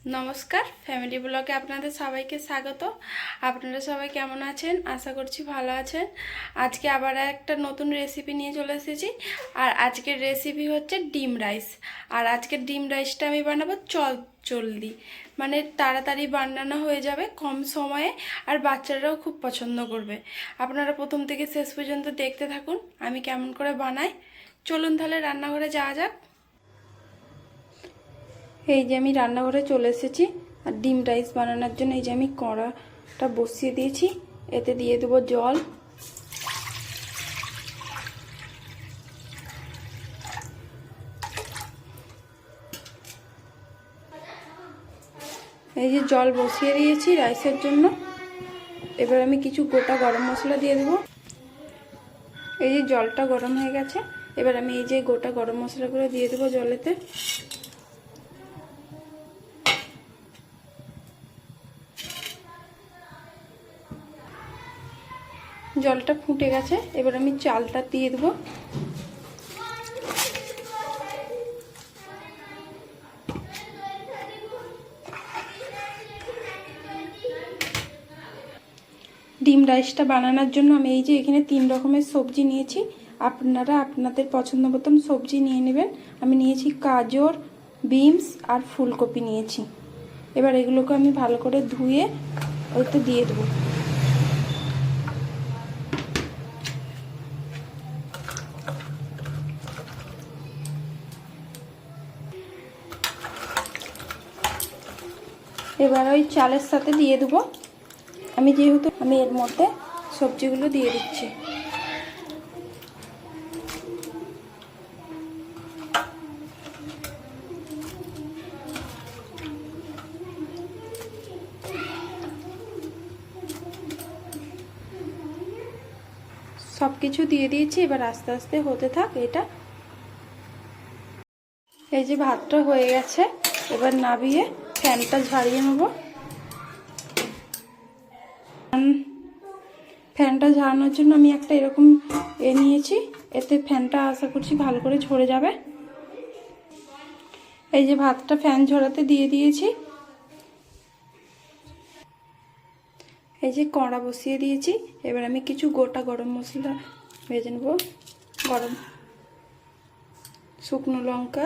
নমস্কার, ফ্যামিলি ব্লগে আপনাদের সবাইকে স্বাগত। আপনারা সবাই কেমন আছেন? আশা করছি ভালো আছেন। আজকে আবার একটা নতুন রেসিপি নিয়ে চলে এসেছি। আর আজকের রেসিপি হচ্ছে ডিম রাইস। আর আজকের ডিম রাইসটা আমি বানাবো জলদি, মানে তাড়াতাড়ি বানানো হয়ে যাবে কম সময়ে, আর বাচ্চারাও খুব পছন্দ করবে। আপনারা প্রথম থেকে শেষ পর্যন্ত দেখতে থাকুন আমি কেমন করে বানাই। চলুন তাহলে রান্নাঘরে যাওয়া যাক। এই যে আমি রান্নাঘরে চলে এসেছি। আর ডিম রাইস বানানোর জন্য এই যে আমি কড়াটা বসিয়ে দিয়েছি। এতে দিয়ে দেবো জল। এই যে জল বসিয়ে দিয়েছি রাইসের জন্য। এবার আমি কিছু গোটা গরম মশলা দিয়ে দেবো। এই যে জলটা গরম হয়ে গেছে, এবার আমি এই যে গোটা গরম মশলাগুলো দিয়ে দেবো জলেতে। জলটা ফুটে গেছে, এবার আমি চালটা দিয়ে দেবো। ডিম রাইসটা বানানোর জন্য আমি এই যে এখানে 3 রকমের সবজি নিয়েছি। আপনারা আপনাদের পছন্দ মতন সবজি নিয়ে নেবেন। আমি নিয়েছি গাজর, বিনস আর ফুলকপি নিয়েছি। এবার এগুলোকে আমি ভালো করে ধুয়ে ওইতে দিয়ে দেবো। এবার ওই চালের সাথে দিয়ে দেবো। যেহেতু আমি এর মধ্যে সবজিগুলো দিয়ে দিচ্ছি। সব কিছু দিয়ে দিয়েছি, এবার আস্তে আস্তে হতে থাক এটা। এই যে ভাতটা হয়ে গেছে, এবার নাবিয়ে ফ্যানটা ঝাড়িয়ে নেব। ফ্যানটা ঝাড়ানোর জন্য আমি একটা এরকম নিয়েছি। এতে ফ্যানটা আশা করছি ভালো করে ঝরে যাবে। এই যে ভাতটা ফ্যান ঝরাতে দিয়ে দিয়েছি। এই যে কড়া বসিয়ে দিয়েছি। এবার আমি কিছু গোটা গরম মশলা ভেজে নেব। গরম শুকনো লঙ্কা,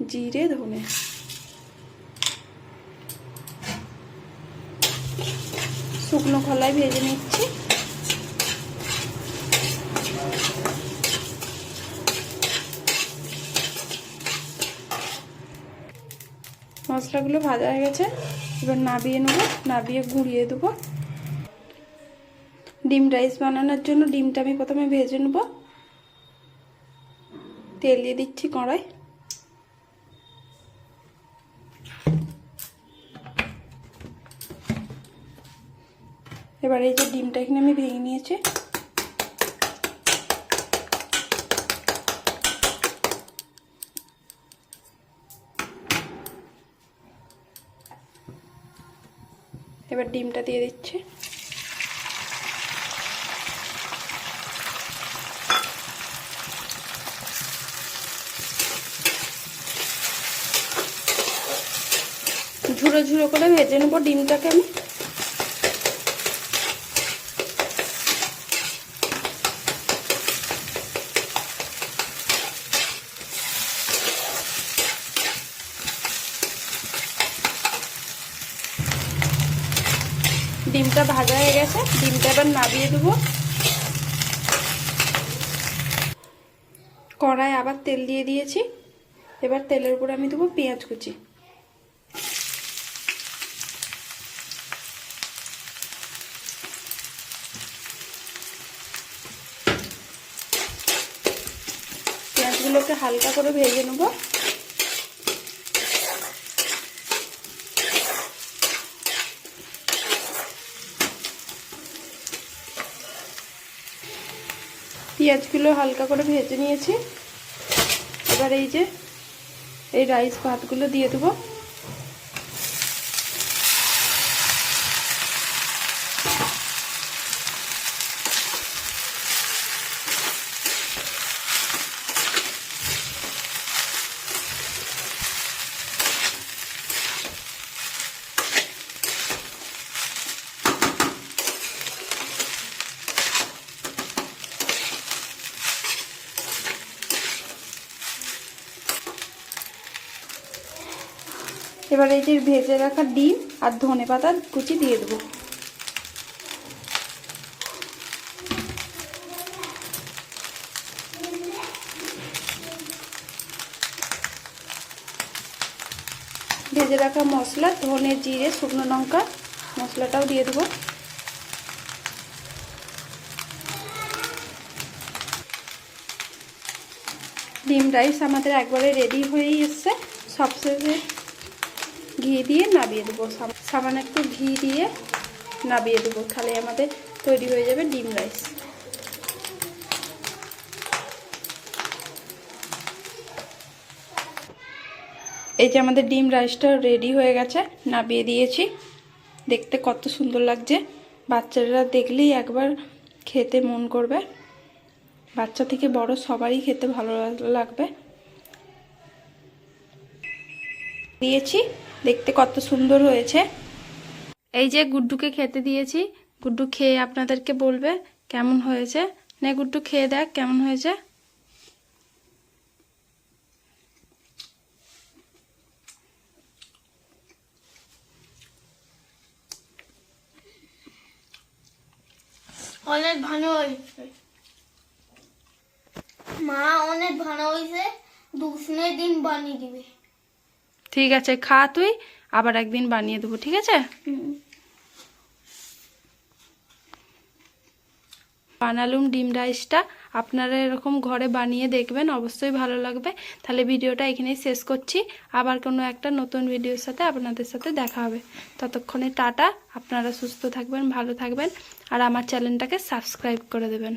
জিরে, ধনে। শুকনো খোলায় ভেজে নিচ্ছি। মশলাগুলো ভাজা হয়ে গেছে, এবার নাবিয়ে নেব। নাবিয়ে গুঁড়িয়ে দেবো। ডিম রাইস বানানোর জন্য ডিমটা আমি প্রথমে ভেজে নেব। তেল দিয়ে দিচ্ছি কড়াই। এবার এই যে ডিমটা এখানে আমি ভেঙে নিয়েছি। এবার ডিমটা দিয়ে দিচ্ছি। ঝুড়ো ঝুড়ো করে ভেজে নেবো ডিমটাকে আমি। ডিমটা ভাজা হয়ে গেছে, ডিমটা এবার নাবিয়ে দেবো। কড়ায় আবার তেল দিয়ে দিয়েছি। এবার তেলের উপর আমি দেবো পেঁয়াজ কুচি। পেঁয়াজগুলোকে হালকা করে ভেজে নেব। পেঁয়াজগুলো হালকা করে ভেজে নিয়েছি। এবার এই যে এই রাইস ভাতগুলো দিয়ে দেবো। এবার এই যে ভেজে রাখা ডিম আর ধনেপাতা কুচি দিয়ে দেবো। ভেজে রাখা মশলা, ধনে, জিরে, শুকনো লঙ্কা মশলাটাও দিয়ে দেবো। ডিম রাইস আমাদের একবারে রেডি হয়েই এসছে। সবশেষে ঘি দিয়ে নামিয়ে দেবো, সামান্য একটু ঘি দিয়ে নামিয়ে দেবো, তাহলে আমাদের তৈরি হয়ে যাবে ডিম রাইস। এই যে আমাদের ডিম রাইসটা রেডি হয়ে গেছে, নামিয়ে দিয়েছি। দেখতে কত সুন্দর লাগছে, বাচ্চারা দেখলেই একবার খেতে মন করবে। বাচ্চা থেকে বড় সবারই খেতে ভালো লাগবে। দিয়েছি, দেখতে কত সুন্দর হয়েছে। এই যে গুড্ডুকে খেতে দিয়েছি, গুড্ডু খেয়ে আপনাদেরকে বলবে কেমন হয়েছে। নে গুড্ডু, খেয়ে দেখ কেমন হয়েছে। অনেক ভালো হয়েছে মা, অনেক ভালো হয়েছে। দুসনে দিন বানিয়ে দিবে। ঠিক আছে, খা তুই, আবার একদিন বানিয়ে দেবো, ঠিক আছে। বানালুম ডিম রাইসটা, আপনারা এরকম ঘরে বানিয়ে দেখবেন, অবশ্যই ভালো লাগবে। তাহলে ভিডিওটা এখানেই শেষ করছি। আবার কোনো একটা নতুন ভিডিওর সাথে আপনাদের সাথে দেখা হবে। ততক্ষণে টাটা, আপনারা সুস্থ থাকবেন, ভালো থাকবেন, আর আমার চ্যানেলটাকে সাবস্ক্রাইব করে দেবেন।